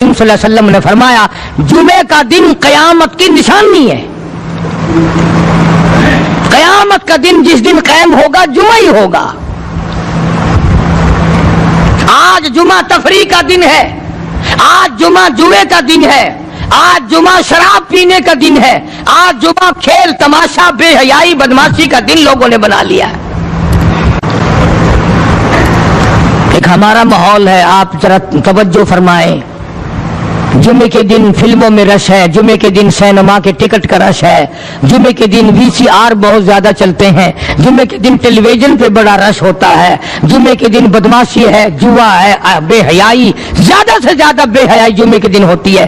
صلی اللہ علیہ وسلم نے فرمایا جمعے کا دن قیامت کی نشانی ہے. قیامت کا دن جس دن قائم ہوگا جمعہ ہی ہوگا. آج جمعہ تفریح کا دن ہے, آج جمعہ جمعے کا دن ہے, آج جمعہ شراب پینے کا دن ہے, آج جمعہ کھیل تماشا بے حیائی بدماشی کا دن لوگوں نے بنا لیا ہے. ایک ہمارا ماحول ہے, آپ ذرا توجہ فرمائیں. جمعے کے دن فلموں میں رش ہے, جمعے کے دن سینما کے ٹکٹ کا رش ہے, جمعے کے دن VCR بہت زیادہ چلتے ہیں, جمعے کے دن ٹیلی ویژن پہ بڑا رش ہوتا ہے, جمعے کے دن بدماشی ہے, جوا ہے, بے حیائی, زیادہ سے زیادہ بے حیائی جمعے کے دن ہوتی ہے.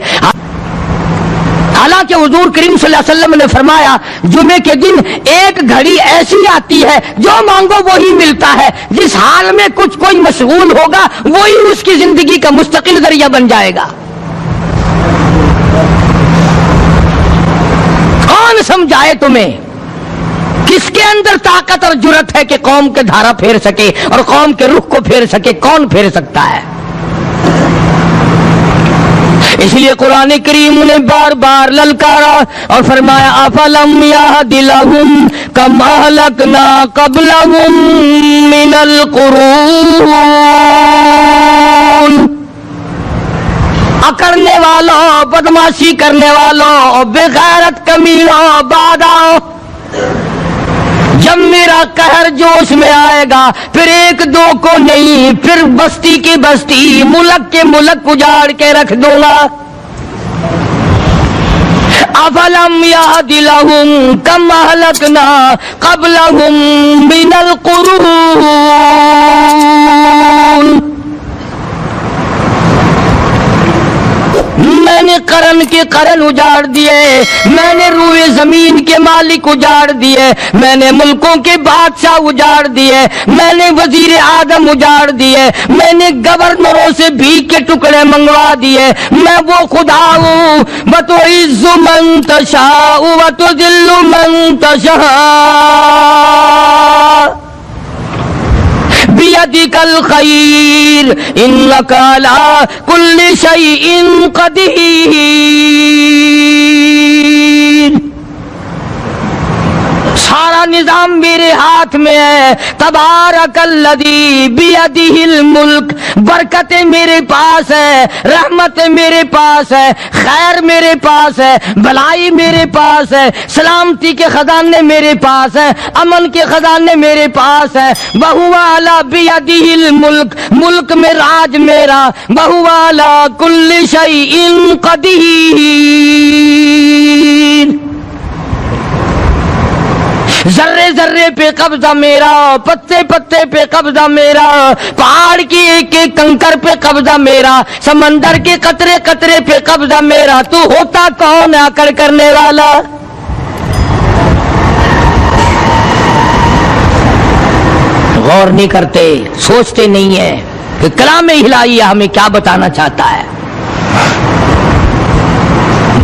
حالانکہ حضور کریم صلی اللہ علیہ وسلم نے فرمایا جمعے کے دن ایک گھڑی ایسی آتی ہے جو مانگو وہی ملتا ہے, جس حال میں کچھ کوئی مشغول ہوگا وہی اس کی زندگی کا مستقل ذریعہ بن جائے گا. کون سمجھائے تمہیں کس کے اندر طاقت اور جرت ہے کہ قوم کے دھارا پھیر سکے اور قوم کے رخ کو پھیر سکے؟ کون پھیر سکتا ہے؟ اس لیے قرآن کریم نے بار بار للکارا اور فرمایا افلم یہد لہم کما اہلکنا قبلہم من القرون. اکڑنے والوں, بدماشی کرنے والوں, بے غیرت کمینوں, باداؤ, جب میرا قہر جوش میں آئے گا پھر ایک دو کو نہیں, پھر بستی کی بستی, ملک کے ملک اجاڑ کے رکھ دوں گا. افلم یہد لہم کم اہلکنا قبلہم من القرون. میں نے قرن کے قرن اجاڑ دیے, میں نے روئے زمین کے مالک اجاڑ دیے, میں نے ملکوں کے بادشاہ اجاڑ دیے, میں نے وزیر اعظم اجاڑ دیے, میں نے گورنروں سے بھیک کے ٹکڑے منگوا دیے. میں وہ خدا ہوں وتعز من تشاء وتذل من تشاء بیدک الخیر انک علی کل شیء قدیر. سارا نظام میرے ہاتھ میں ہے. تبارک الذی بیدہ الملک. برکتیں میرے پاس ہے, رحمتیں میرے پاس ہے, خیر میرے پاس ہے, بھلائی میرے پاس ہے, سلامتی کے خزانے میرے پاس ہے, امن کے خزانے میرے پاس ہے. وہو علی بیدہ الملک. ملک میں راج میرا. وہو علی کل شیء قدیر. ذرے ذرے پہ قبضہ میرا, پتے پتے پہ قبضہ میرا, پہاڑ کی ایک ایک کنکر پہ قبضہ میرا, سمندر کے قطرے قطرے پہ قبضہ میرا. تو ہوتا کون ہے اکڑ کرنے والا؟ غور نہیں کرتے, سوچتے نہیں ہیں کہ کلام الہی ہمیں کیا بتانا چاہتا ہے.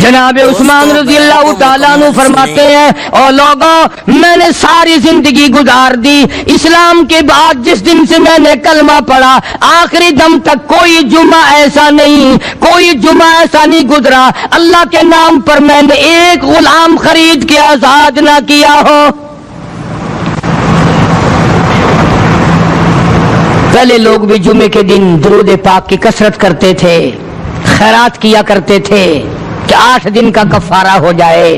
جناب عثمان رضی اللہ تعالیٰ عنہ فرماتے ہیں اور لوگوں میں نے ساری زندگی گزار دی اسلام کے بعد, جس دن سے میں نے کلمہ پڑھا آخری دم تک کوئی جمعہ ایسا نہیں, کوئی جمعہ ایسا نہیں گزرا اللہ کے نام پر میں نے ایک غلام خرید کے آزاد نہ کیا ہو. پہلے لوگ بھی جمعے کے دن درود پاک کی کثرت کرتے تھے, خیرات کیا کرتے تھے کہ 8 دن کا کفارہ ہو جائے,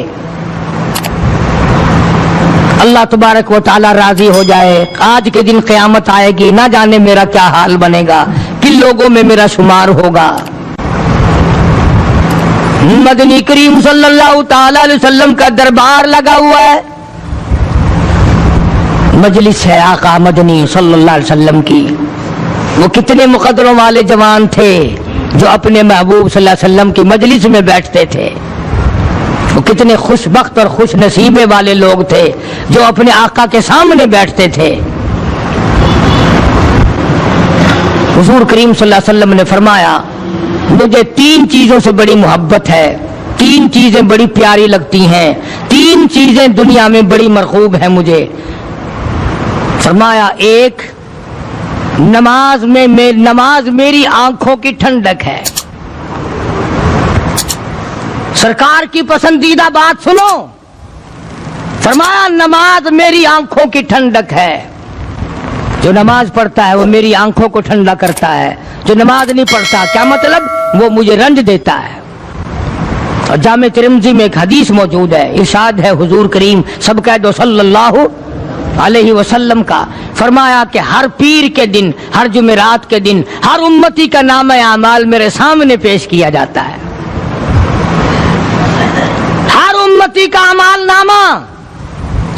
اللہ تبارک و تعالی راضی ہو جائے. آج کے دن قیامت آئے گی, نہ جانے میرا کیا حال بنے گا, کن لوگوں میں میرا شمار ہوگا. مدنی کریم صلی اللہ تعالی علیہ وسلم کا دربار لگا ہوا ہے, مجلس ہے آقا مدنی صلی اللہ علیہ وسلم کی. وہ کتنے مقدروں والے جوان تھے جو اپنے محبوب صلی اللہ علیہ وسلم کی مجلس میں بیٹھتے تھے. وہ کتنے خوش بخت اور خوش نصیبے والے لوگ تھے جو اپنے آقا کے سامنے بیٹھتے تھے. حضور کریم صلی اللہ علیہ وسلم نے فرمایا مجھے 3 چیزوں سے بڑی محبت ہے, 3 چیزیں بڑی پیاری لگتی ہیں, 3 چیزیں دنیا میں بڑی مرغوب ہیں مجھے. فرمایا ایک نماز میری آنکھوں کی ٹھنڈک ہے, سرکار کی پسندیدہ بات سنو، فرمایا نماز میری آنکھوں کی ٹھنڈک ہے، جو نماز پڑھتا ہے وہ میری آنکھوں کو ٹھنڈا کرتا ہے، جو نماز نہیں پڑھتا کیا مطلب؟ وہ مجھے رنج دیتا ہے۔ اور جامع ترمذی میں ایک حدیث موجود ہے، ارشاد ہے حضور کریم سب کہہ دو صلی اللہ علیہ وسلم کا، فرمایا کہ ہر پیر کے دن، ہر جمعرات کے دن ہر امتی کا نامہ اعمال میرے سامنے پیش کیا جاتا ہے، ہر امتی کا اعمال نامہ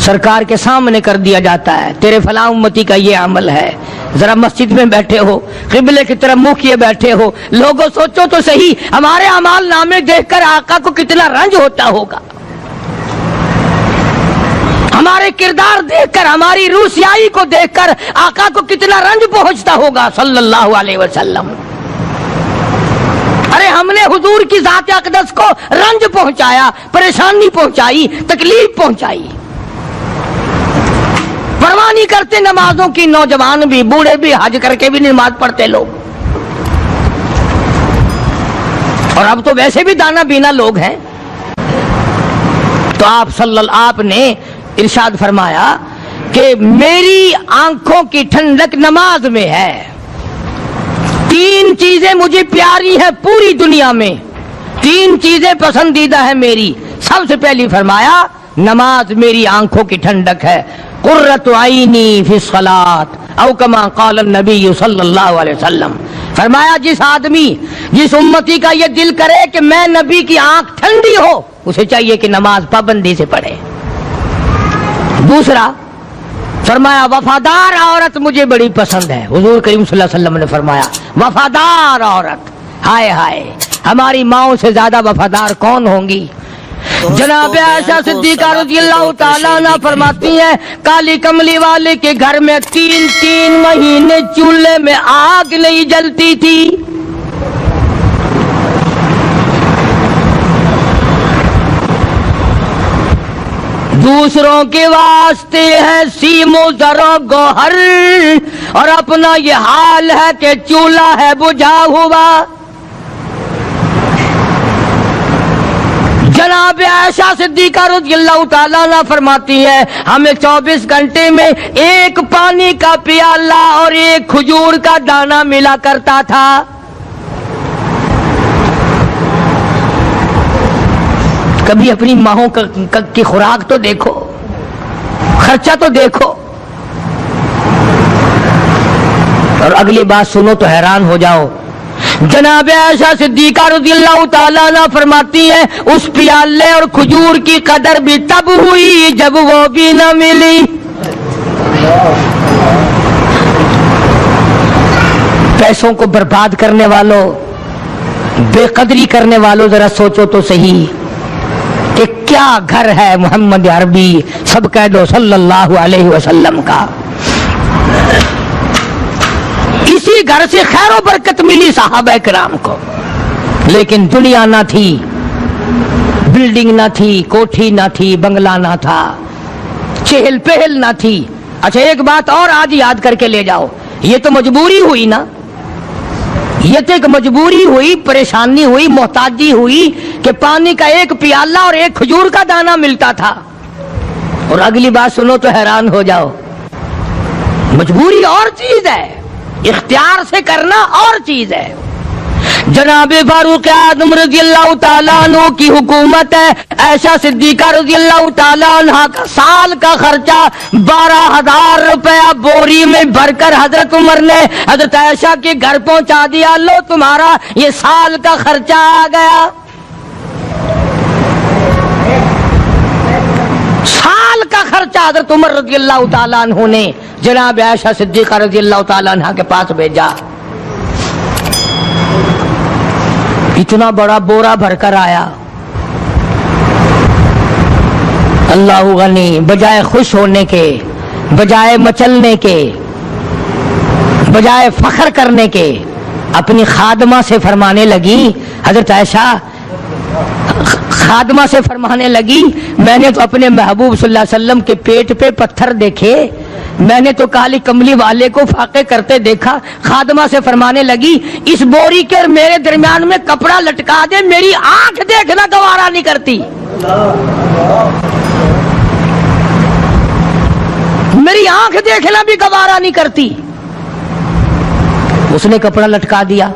سرکار کے سامنے کر دیا جاتا ہے، تیرے فلاں امتی کا یہ عمل ہے۔ ذرا مسجد میں بیٹھے ہو، قبلے کی طرف منہ کیے بیٹھے ہو، لوگوں سوچو تو صحیح ہمارے اعمال نامے دیکھ کر آقا کو کتنا رنج ہوتا ہوگا، ہمارے کردار دیکھ کر، ہماری روسیائی کو دیکھ کر آقا کو کتنا رنج پہنچتا ہوگا صلی اللہ علیہ وسلم۔ ارے ہم نے حضور کی ذات اقدس کو رنج پہنچایا، پریشانی پہنچائی، تکلیف پہنچائی، پرواہ نہیں کرتے نمازوں کی، نوجوان بھی بوڑھے بھی حج کر کے بھی نماز پڑھتے لوگ، اور اب تو ویسے بھی دانا بینا لوگ ہیں۔ تو آپ نے ارشاد فرمایا کہ میری آنکھوں کی ٹھنڈک نماز میں ہے، تین چیزیں مجھے پیاری ہیں پوری دنیا میں، تین چیزیں پسندیدہ ہیں میری۔ سب سے پہلی فرمایا نماز میری آنکھوں کی ٹھنڈک ہے، قرۃ عینی فی الصلاۃ او کما قال النبی صلی اللہ علیہ وسلم، فرمایا جس آدمی، جس امتی کا یہ دل کرے کہ میں نبی کی آنکھ ٹھنڈی ہو، اسے چاہیے کہ نماز پابندی سے پڑھے۔ دوسرا فرمایا وفادار عورت مجھے بڑی پسند ہے، حضور کریم صلی اللہ علیہ وسلم نے فرمایا وفادار عورت، ہائے ہائے ہماری ماؤں سے زیادہ وفادار کون ہوں گی؟ جناب عائشہ صدیقہ رضی اللہ تعالیٰ عنہ فرماتی ہیں کالی کملی والے کے گھر میں 3 مہینے چولہے میں آگ نہیں جلتی تھی، دوسروں کے واسطے ہے سیم و زر و گوہر، اور اپنا یہ حال ہے کہ چولہا ہے بجھا ہوا۔ جناب عائشہ صدیقہ رضی اللہ تعالیٰ عنہ فرماتی ہے ہمیں 24 گھنٹے میں ایک پانی کا پیالہ اور ایک کھجور کا دانہ ملا کرتا تھا۔ کبھی اپنی ماہوں کی خوراک تو دیکھو، خرچہ تو دیکھو، اور اگلی بات سنو تو حیران ہو جاؤ۔ جناب عائشہ صدیقہ رضی اللہ تعالیٰ عنہ فرماتی ہیں اس پیالے اور کھجور کی قدر بھی تب ہوئی جب وہ بھی نہ ملی۔ پیسوں کو برباد کرنے والوں، بے قدری کرنے والوں، ذرا سوچو تو صحیح کہ کیا گھر ہے محمد عربی سب کہہ دو صلی اللہ علیہ وسلم کا۔ اسی گھر سے خیر و برکت ملی صحابہ کرام کو، لیکن دنیا نہ تھی، بلڈنگ نہ تھی، کوٹھی نہ تھی، بنگلہ نہ تھا، چہل پہل نہ تھی۔ اچھا ایک بات اور آج یاد کر کے لے جاؤ، یہ تو مجبوری ہوئی نا، یہ تو ایک مجبوری ہوئی، پریشانی ہوئی، محتاجی ہوئی کہ پانی کا ایک پیالہ اور ایک کھجور کا دانہ ملتا تھا۔ اور اگلی بات سنو تو حیران ہو جاؤ، مجبوری اور چیز ہے، اختیار سے کرنا اور چیز ہے۔ جناب فاروق اعظم رضی اللہ تعالیٰ عنہ کی حکومت ہے، عائشہ صدیقہ رضی اللہ تعالیٰ عنہ کا سال کا خرچہ 12,000 روپیہ بوری میں بھر کر حضرت عمر نے حضرت عائشہ کے گھر پہنچا دیا، لو تمہارا یہ سال کا خرچہ آ گیا۔ سال کا خرچہ حضرت عمر رضی اللہ تعالیٰ عنہ نے جناب عائشہ صدیقہ رضی اللہ تعالیٰ عنہ کے پاس بھیجا۔ اتنا بڑا بورا بھر کر آیا، اللہ غنی، بجائے خوش ہونے کے، بجائے مچلنے کے، بجائے فخر کرنے کے، اپنی خادمہ سے فرمانے لگی حضرت عائشہ خادمہ سے فرمانے لگی میں نے تو اپنے محبوب صلی اللہ علیہ وسلم کے پیٹ پہ پتھر دیکھے، میں نے تو کالی کملی والے کو فاقے کرتے دیکھا۔ خادمہ سے فرمانے لگی اس بوری کے اور میرے درمیان میں کپڑا لٹکا دے، میری آنکھ دیکھنا گوارا نہیں کرتی، میری آنکھ دیکھنا بھی گوارا نہیں کرتی۔ اس نے کپڑا لٹکا دیا۔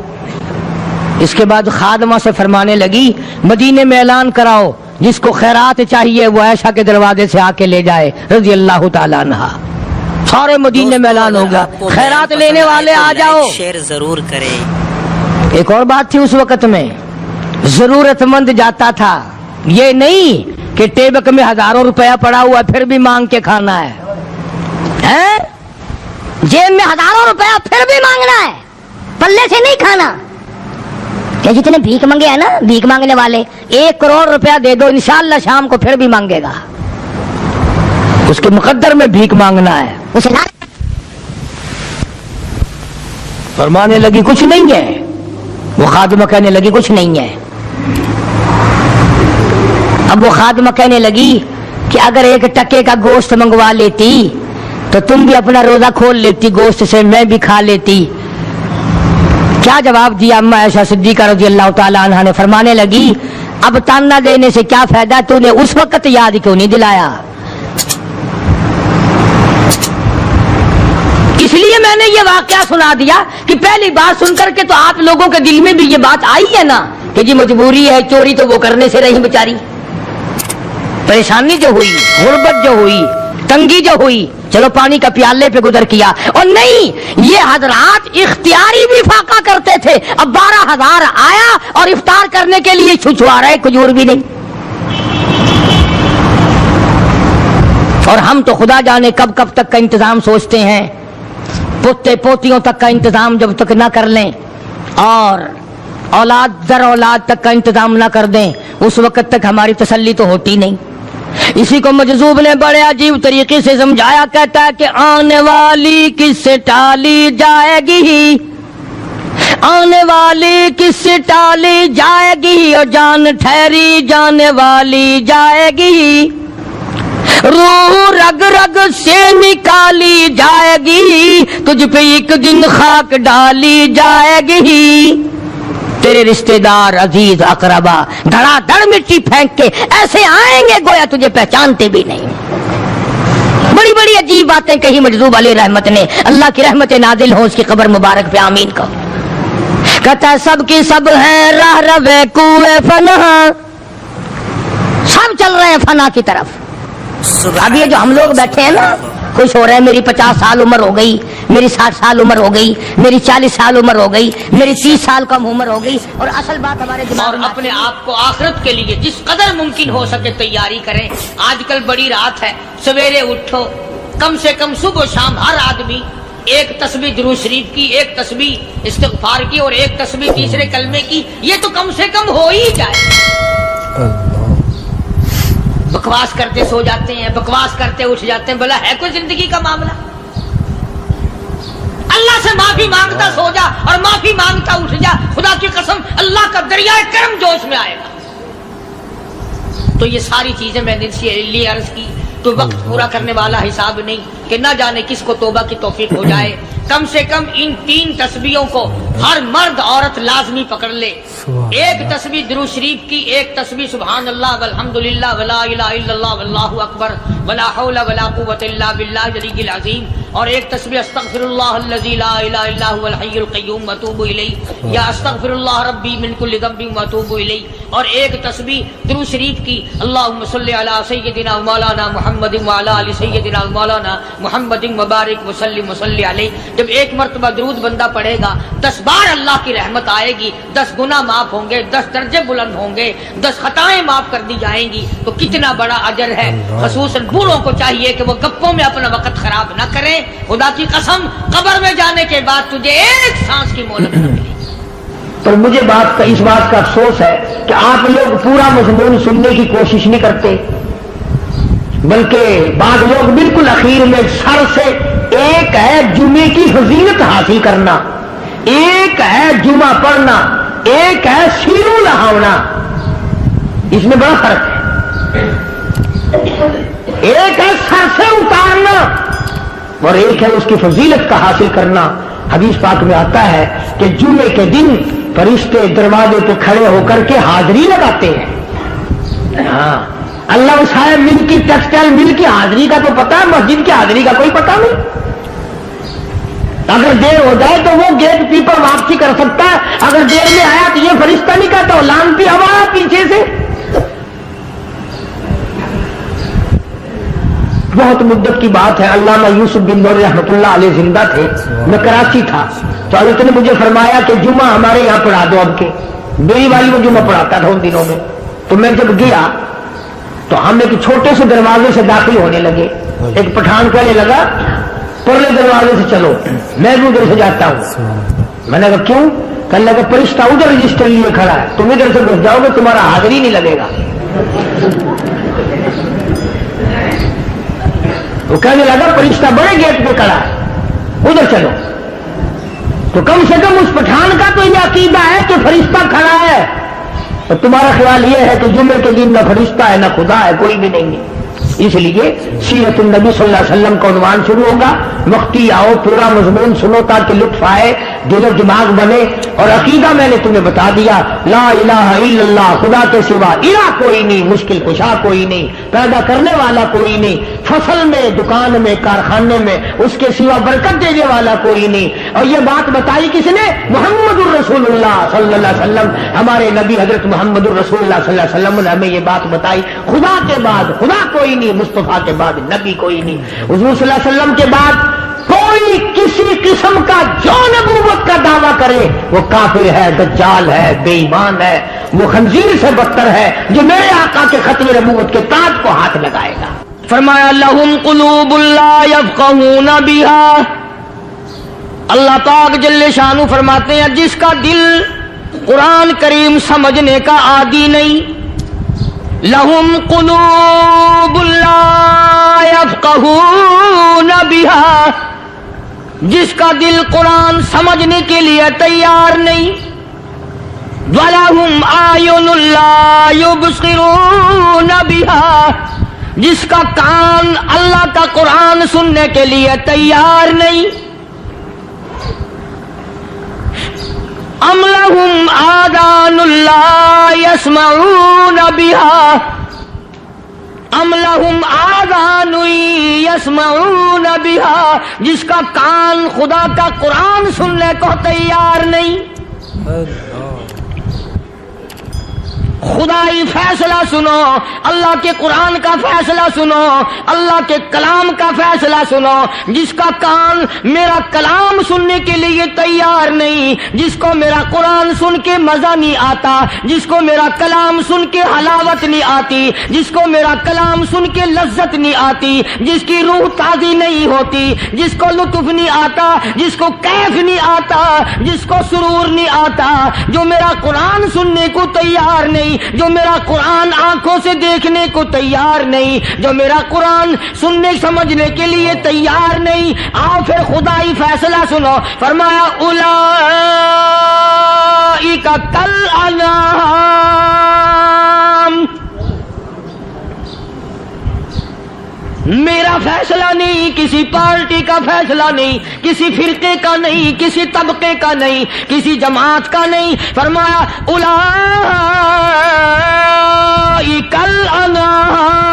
اس کے بعد خادمہ سے فرمانے لگی مدینے میں اعلان کراؤ جس کو خیرات چاہیے وہ عائشہ کے دروازے سے آ کے لے جائے رضی اللہ تعالیٰ عنہ۔ سارے مدینے میں اعلان ہوگا خیرات لینے والے آ جاؤ۔ شیئر ضرور کریں۔ ایک اور بات تھی اس وقت میں، ضرورت مند جاتا تھا، یہ نہیں کہ ٹیبک میں ہزاروں روپیہ پڑا ہوا پھر بھی مانگ کے کھانا ہے، جیب میں ہزاروں روپیہ پھر بھی مانگنا ہے، پلے سے نہیں کھانا۔ کہ جتنے بھیک مانگے ہیں نا بھیک مانگنے والے، 1 کروڑ روپیہ دے دو انشاءاللہ شام کو پھر بھی مانگے گا، اس کے مقدر میں بھیک مانگنا ہے۔ اسے فرمانے لگی کچھ نہیں ہے، وہ خادمہ کہنے لگی کچھ نہیں ہے۔ اب وہ خادمہ کہنے لگی کہ اگر 1 ٹکے کا گوشت منگوا لیتی تو تم بھی اپنا روزہ کھول لیتی، گوشت سے میں بھی کھا لیتی۔ کیا جواب دیا اما عائشہ صدیقہ رضی اللہ تعالی عنہا نے؟ فرمانے لگی اب تانا دینے سے کیا فائدہ، تو نے اس وقت یاد کیوں نہیں دلایا؟ اس لیے میں نے یہ واقعہ سنا دیا کہ پہلی بات سن کر کے تو آپ لوگوں کے دل میں بھی یہ بات آئی ہے نا کہ جی مجبوری ہے، چوری تو وہ کرنے سے رہی بیچاری، پریشانی جو ہوئی، غربت جو ہوئی، تنگی جو ہوئی، چلو پانی کا پیالے پہ گزر کیا۔ اور نہیں، یہ حضرات اختیاری بھی فاقہ کرتے تھے۔ اب 12,000 آیا اور افطار کرنے کے لیے چھچوا رہے، کھجور بھی نہیں۔ اور ہم تو خدا جانے کب کب تک کا انتظام سوچتے ہیں، پوتے پوتیوں تک کا انتظام جب تک نہ کر لیں اور اولاد در اولاد تک کا انتظام نہ کر دیں اس وقت تک ہماری تسلی تو ہوتی نہیں۔ اسی کو مجذوب نے بڑے عجیب طریقے سے سمجھایا، کہتا ہے کہ آنے والی کس سے ٹالی جائے گی، آنے والی کس سے ٹالی جائے گی، اور جان ٹھہری جانے والی جائے گی، روح رگ رگ سے نکالی جائے گی، تجھ پہ ایک دن خاک ڈالی جائے گی، تیرے رشتہ دار عزیز اقربا دھڑا دھڑ مٹی پھینک کے ایسے آئیں گے گویا تجھے پہچانتے بھی نہیں۔ بڑی بڑی عجیب باتیں کہی مجذوب علیہ رحمت نے، اللہ کی رحمت نازل ہو اس کی قبر مبارک پہ، آمین کو۔ کہتا ہے سب کی سب ہیں راہ روے کوئے فنا، سب چل رہے ہیں فنا کی طرف۔ اب یہ جو ہم لوگ بیٹھے ہیں نا خوش ہو رہے ہیں، میری 50 سال عمر ہو گئی، میری 60 سال عمر ہو گئی، میری 40 سال عمر ہو گئی، میری 30 سال کم عمر ہو گئی، اور اصل بات ہمارے دماغ میں اپنے آپ کو آخرت کے لیے جس قدر ممکن ہو سکے تیاری کریں۔ آج کل بڑی رات ہے، سویرے اٹھو، کم سے کم صبح و شام ہر آدمی 1 تسبیح درود شریف کی، 1 تسبیح استغفار کی، اور 1 تسبیح تیسرے کلمے کی، یہ تو کم سے کم ہو ہی جائے۔ بکواس کرتے سو جاتے ہیں، بکواس کرتے اٹھ جاتے ہیں، بلا ہے کوئی زندگی کا معاملہ؟ اللہ سے معافی مانگتا سو جا اور معافی مانگتا اٹھ جا، خدا کی قسم اللہ کا دریائے کرم جوش میں آئے گا۔ تو یہ ساری چیزیں میں نے لیے عرض کی، تو وقت پورا کرنے والا حساب نہیں کہ نہ جانے کس کو توبہ کی توفیق ہو جائے۔ کم سے کم ان 3 تسبیحوں کو ہر مرد عورت لازمی پکڑ لے۔ 1 تسبیح درود شریف کی، 1 تسبیح سبحان اللہ والحمدللہ ولا الہ الا اللہ واللہ اکبر ولا حول ولا قوۃ الا باللہ العلی العظیم، اور 1 تسبیح استغفر اللہ الذی لا الہ الا هو الحی القیوم واتوب الیہ، یا استغفر اللہ ربی من کل ذنب واتوب الیہ، اور 1 تسبیح درود شریف کی اللہم صلی علی سیدنا مولانا محمد وعلی آل سیدنا مولانا محمد مبارک وسلم وصلی علیہ۔ جب 1 مرتبہ درود بندہ پڑھے گا 10 بار اللہ کی رحمت آئے گی، 10 گناہ معاف ہوں گے، 10 درجے بلند ہوں گے، 10 خطائیں معاف کر دی جائیں گی۔ تو کتنا بڑا اجر ہے۔ خصوصاً بوڑھوں کو چاہیے کہ وہ گپوں میں اپنا وقت خراب نہ کریں۔ خدا کی قسم قبر میں جانے کے بعد تجھے 1 سانس کی مہلت نہ ملے گی۔ پر مجھے اس بات کا افسوس ہے کہ آپ لوگ پورا مضمون سننے کی کوشش نہیں کرتے، بلکہ بعض لوگ بالکل اخیر میں سر سے، ایک ہے جمعے کی فضیلت حاصل کرنا، ایک ہے جمعہ پڑھنا، ایک ہے سینوں لہاونا، اس میں بڑا فرق ہے. ایک ہے سر سے اتارنا اور ایک ہے اس کی فضیلت کا حاصل کرنا. حدیث پاک میں آتا ہے کہ جمعے کے دن فرشتے دروازے پہ کھڑے ہو کر کے حاضری لگاتے ہیں. ہاں اللہ صاحب مل کی ٹیکسٹائل مل کی حاضری کا تو پتا ہے, مسجد کی حاضری کا کوئی پتا نہیں. اگر دیر ہو جائے تو وہ گیٹ کیپر واپسی کر سکتا ہے, اگر دیر میں آیا تو یہ فرشتہ نہیں کہتا, لانتی ہوا پیچھے سے. بہت مدت کی بات ہے, علامہ یوسف بن نور رحمۃ اللہ علیہ زندہ تھے, میں کراچی تھا, تو حضرت نے مجھے فرمایا کہ جمعہ ہمارے یہاں پڑھا دو. اب کے میری والی وہ جمعہ پڑھاتا تھا ان دنوں میں. تو میں جب گیا تو ہم ایک چھوٹے سے دروازے سے داخل ہونے لگے. ایک پٹھان کہنے لگا پرلے دروازے سے چلو, میں بھی ادھر سے جاتا ہوں. میں نے کہا کیوں؟ کہنے لگا فرشتہ ادھر رجسٹر لیے کھڑا ہے, تم ادھر سے گھس جاؤ گے تمہارا حاضری نہیں لگے گا. وہ کہنے لگا فرشتہ بڑے گیٹ پہ کھڑا ہے, ادھر چلو. تو کم سے کم اس پٹھان کا تو یہ عقیدہ ہے کہ فرشتہ کھڑا ہے, اور تمہارا خیال یہ ہے کہ جمعے کے دن نہ فرشتہ ہے نہ خدا ہے, کوئی بھی نہیں ہے. اس لیے سیرت النبی صلی اللہ علیہ وسلم کا عنوان شروع ہوگا. وقتی آؤ, پورا مضمون سنو تاکہ لطف آئے, دل و دماغ بنے. اور عقیدہ میں نے تمہیں بتا دیا, لا الہ الا اللہ, خدا کے سوا الہ کوئی نہیں, مشکل کشا کوئی نہیں, پیدا کرنے والا کوئی نہیں, فصل میں, دکان میں, کارخانے میں اس کے سوا برکت دینے والا کوئی نہیں. اور یہ بات بتائی کس نے؟ محمد الرسول اللہ صلی اللہ علیہ وسلم. ہمارے نبی حضرت محمد الرسول اللہ صلی اللہ علیہ وسلم نے ہمیں یہ بات بتائی, خدا کے بعد خدا کوئی نہیں, مصطفیٰ کے بعد نبی کوئی نہیں. حضور صلی اللہ علیہ وسلم کے بعد کوئی کسی قسم کا جو نبوت کا دعویٰ کرے وہ کافر ہے, دجال ہے, بے ایمان ہے, وہ خنزیر سے بدتر ہے جو میرے آقا کے ختم نبوت کے تاج کو ہاتھ لگائے گا. فرمایا لہم قلوب لا یفقہون بہا. اللہ پاک جل شانہ فرماتے ہیں جس کا دل قرآن کریم سمجھنے کا عادی نہیں, لہم قلوب لا یفقہون بہا, جس کا دل قرآن سمجھنے کے لیے تیار نہیں, وَلَهُمْ أَعْيُنٌ لَا يُبْصِرُونَ بِهَا, جس کا کان اللہ کا قرآن سننے کے لیے تیار نہیں. أَمْ لَهُمْ آذَانٌ لَا يَسْمَعُونَ بِهَا, ام لہم آذان یسمعون بہا, جس کا کان خدا کا قرآن سننے کو تیار نہیں. خدائی فیصلہ سنو, اللہ کے قرآن کا فیصلہ سنو, اللہ کے کلام کا فیصلہ سنو. جس کا کان میرا کلام سننے کے لیے تیار نہیں, جس کو میرا قرآن سن کے مزہ نہیں آتا, جس کو میرا کلام سن کے حلاوت نہیں آتی, جس کو میرا کلام سن کے لذت نہیں آتی, جس کی روح تازی نہیں ہوتی, جس کو لطف نہیں آتا, جس کو کیف نہیں آتا, جس کو سرور نہیں آتا, جو میرا قرآن سننے کو تیار نہیں, جو میرا قرآن آنکھوں سے دیکھنے کو تیار نہیں, جو میرا قرآن سننے سمجھنے کے لیے تیار نہیں. آؤ پھر خدائی فیصلہ سنو. فرمایا اولئک کالانعام, میرا فیصلہ نہیں, کسی پارٹی کا فیصلہ نہیں, کسی فرقے کا نہیں, کسی طبقے کا نہیں, کسی جماعت کا نہیں. فرمایا اولئک الانعام,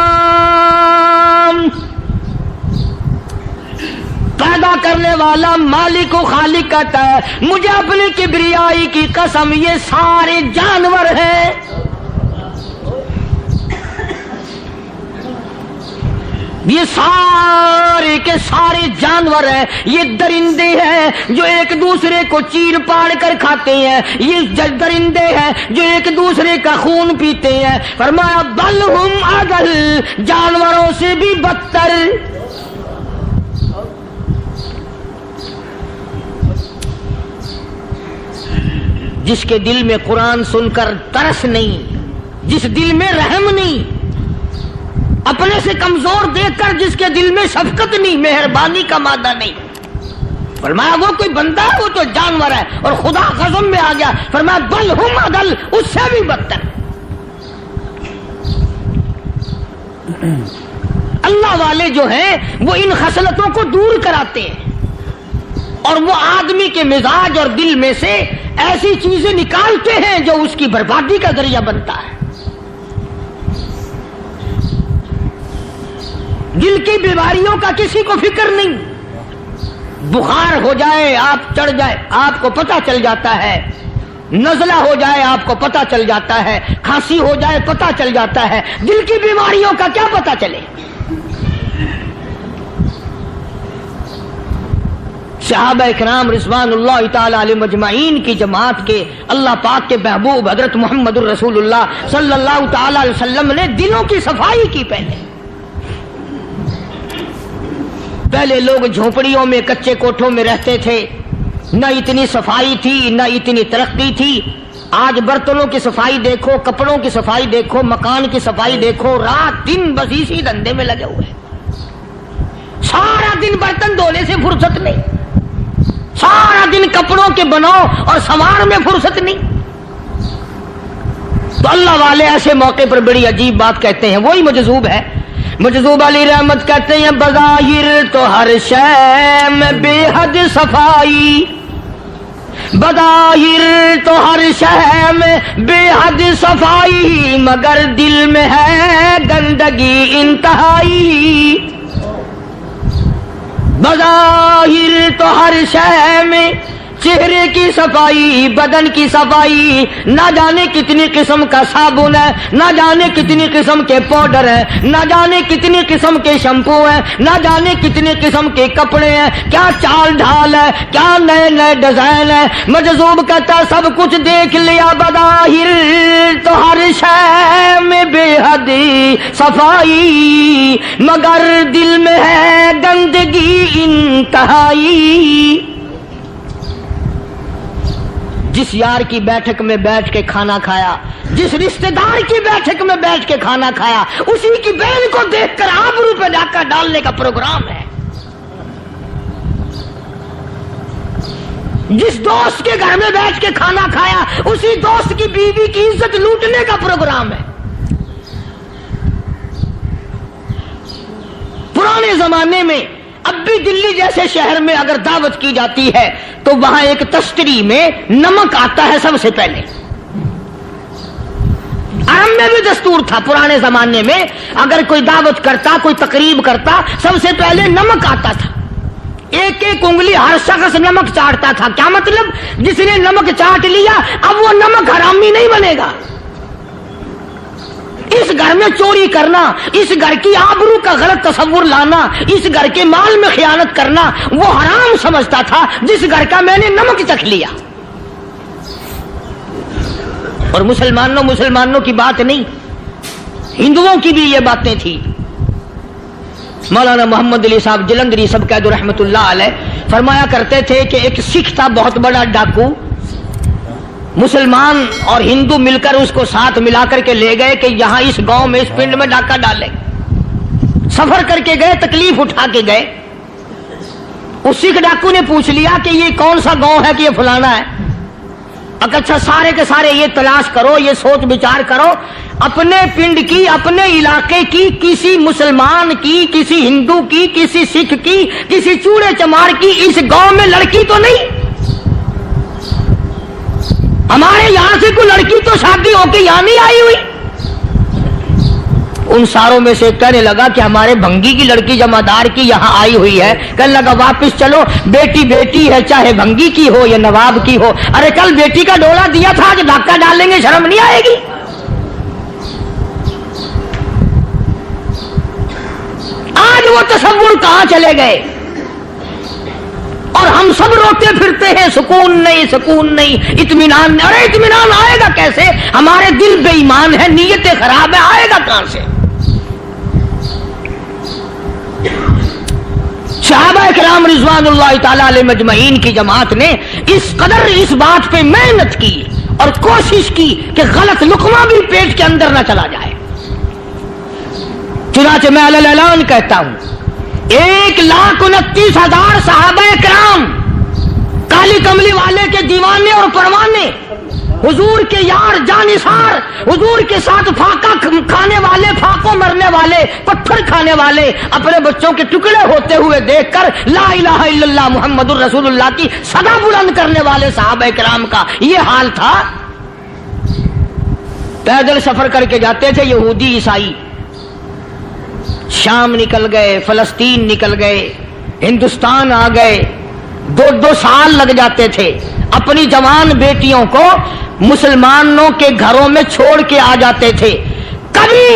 پیدا کرنے والا مالک و خالق کہتا ہے مجھے اپنی کبریائی کی قسم یہ سارے جانور ہیں. یہ سارے کے سارے جانور ہیں, یہ درندے ہیں جو ایک دوسرے کو چیر پاڑ کر کھاتے ہیں, یہ درندے ہیں جو ایک دوسرے کا خون پیتے ہیں. فرمایا بل ہم اضل, جانوروں سے بھی بدتر. جس کے دل میں قرآن سن کر ترس نہیں, جس دل میں رحم نہیں, اپنے سے کمزور دیکھ کر جس کے دل میں شفقت نہیں, مہربانی کا مادہ نہیں. فرمایا وہ کوئی بندہ ہے, وہ تو جانور ہے. اور خدا غضب میں آ گیا, فرمایا بل ہم اضل, اس سے بھی بدتر. اللہ والے جو ہیں وہ ان خصلتوں کو دور کراتے ہیں اور وہ آدمی کے مزاج اور دل میں سے ایسی چیزیں نکالتے ہیں جو اس کی بربادی کا ذریعہ بنتا ہے. دل کی بیماریوں کا کسی کو فکر نہیں. بخار ہو جائے آپ چڑھ جائے آپ کو پتہ چل جاتا ہے, نزلہ ہو جائے آپ کو پتہ چل جاتا ہے, کھانسی ہو جائے پتہ چل جاتا ہے. دل کی بیماریوں کا کیا پتہ چلے؟ صحابہ اکرام رضوان اللہ تعالی علیہم اجمعین کی جماعت کے اللہ پاک کے محبوب حضرت محمد الرسول اللہ صلی اللہ تعالی علیہ وسلم نے دلوں کی صفائی کی. پہلے لوگ جھونپڑیوں میں کچے کوٹھوں میں رہتے تھے, نہ اتنی صفائی تھی نہ اتنی ترقی تھی. آج برتنوں کی صفائی دیکھو, کپڑوں کی صفائی دیکھو, مکان کی صفائی دیکھو, رات دن بس اسی دھندے میں لگے ہوئے. سارا دن برتن دھونے سے فرصت نہیں, سارا دن کپڑوں کے بناؤ اور سنوار میں فرصت نہیں. تو اللہ والے ایسے موقع پر بڑی عجیب بات کہتے ہیں. وہی مجذوب ہے, مجذوب علی رحمت کہتے ہیں بظاہر تو ہر شے میں بے حد صفائی, بظاہر تو ہر شے میں بے حد صفائی, مگر دل میں ہے گندگی انتہائی. بظاہر تو ہر شے میں چہرے کی صفائی, بدن کی صفائی, نہ جانے کتنی قسم کا صابن ہے, نہ جانے کتنی قسم کے پاؤڈر ہیں, نہ جانے کتنی قسم کے شیمپو ہیں, نہ جانے کتنی قسم کے کپڑے ہیں, کیا چال ڈھال ہے, کیا نئے نئے ڈیزائن ہے. مجذوب کہتا سب کچھ دیکھ لیا, بظاہر تو ہر شے میں بے حد صفائی, مگر دل میں ہے گندگی انتہائی. جس یار کی بیٹھک میں بیٹھ کے کھانا کھایا, جس رشتہ دار کی بیٹھک میں بیٹھ کے کھانا کھایا, اسی کی بہن کو دیکھ کر آبرو پہ ڈاکہ ڈالنے کا پروگرام ہے. جس دوست کے گھر میں بیٹھ کے کھانا کھایا, اسی دوست کی بیوی کی عزت لوٹنے کا پروگرام ہے. پرانے زمانے میں اب بھی دلی جیسے شہر میں اگر دعوت کی جاتی ہے تو وہاں ایک تشتری میں نمک آتا ہے سب سے پہلے. عرب میں بھی دستور تھا پرانے زمانے میں, اگر کوئی دعوت کرتا, کوئی تقریب کرتا, سب سے پہلے نمک آتا تھا. ایک ایک انگلی ہر شخص نمک چاٹتا تھا. کیا مطلب؟ جس نے نمک چاٹ لیا اب وہ نمک حرامی نہیں بنے گا. اس گھر میں چوری کرنا, اس گھر کی آبرو کا غلط تصور لانا, اس گھر کے مال میں خیانت کرنا وہ حرام سمجھتا تھا جس گھر کا میں نے نمک چکھ لیا. اور مسلمانوں کی بات نہیں, ہندوؤں کی بھی یہ باتیں تھی. مولانا محمد علی صاحب جلندری سب قید رحمت اللہ علیہ فرمایا کرتے تھے کہ ایک سکھ تھا بہت بڑا ڈاکو, مسلمان اور ہندو مل کر اس کو ساتھ ملا کر کے لے گئے کہ یہاں اس گاؤں میں اس پنڈ میں ڈاکہ ڈالے. سفر کر کے گئے, تکلیف اٹھا کے گئے. اس سکھ ڈاکو نے پوچھ لیا کہ یہ کون سا گاؤں ہے کہ یہ فلانا ہے. اچھا سارے کے سارے یہ تلاش کرو, یہ سوچ بچار کرو, اپنے پنڈ کی, اپنے علاقے کی, کسی مسلمان کی, کسی ہندو کی, کسی سکھ کی, کسی چوڑے چمار کی اس گاؤں میں لڑکی تو نہیں. ہمارے یہاں سے کوئی لڑکی تو شادی ہو کے یہاں نہیں آئی ہوئی. ان ساروں میں سے کہنے لگا کہ ہمارے بھنگی کی لڑکی جمادار کی یہاں آئی ہوئی ہے. کہنے لگا واپس چلو, بیٹی بیٹی ہے چاہے بھنگی کی ہو یا نواب کی ہو. ارے کل بیٹی کا ڈولا دیا تھا, آج ڈاکہ ڈالیں گے, شرم نہیں آئے گی؟ آج وہ تصور کہاں چلے گئے اور ہم سب روتے پھرتے ہیں سکون نہیں, سکون نہیں, اطمینان نہیں. ارے اطمینان آئے گا کیسے؟ ہمارے دل بے ایمان ہے, نیتیں خراب ہے, آئے گا کہاں سے؟ صحابہ کرام رضوان اللہ تعالی علیہ مجمعین کی جماعت نے اس قدر اس بات پہ محنت کی اور کوشش کی کہ غلط لقمہ بھی پیٹ کے اندر نہ چلا جائے. چنانچہ میں علی الاعلان کہتا ہوں 1,29,000 صحابہ کرام کالی کملی والے کے دیوانے اور پروانے حضور کے یار جانثار، حضور کے ساتھ فاقہ کھانے والے، فاقوں مرنے والے، پتھر کھانے والے اپنے بچوں کے ٹکڑے ہوتے ہوئے دیکھ کر لا الہ الا اللہ محمد الرسول اللہ کی صدا بلند کرنے والے صحابہ کرام کا یہ حال تھا. پیدل سفر کر کے جاتے تھے یہودی عیسائی، شام نکل گئے، فلسطین نکل گئے، ہندوستان آ گئے، 2 سال لگ جاتے تھے. اپنی جوان بیٹیوں کو مسلمانوں کے گھروں میں چھوڑ کے آ جاتے تھے. کبھی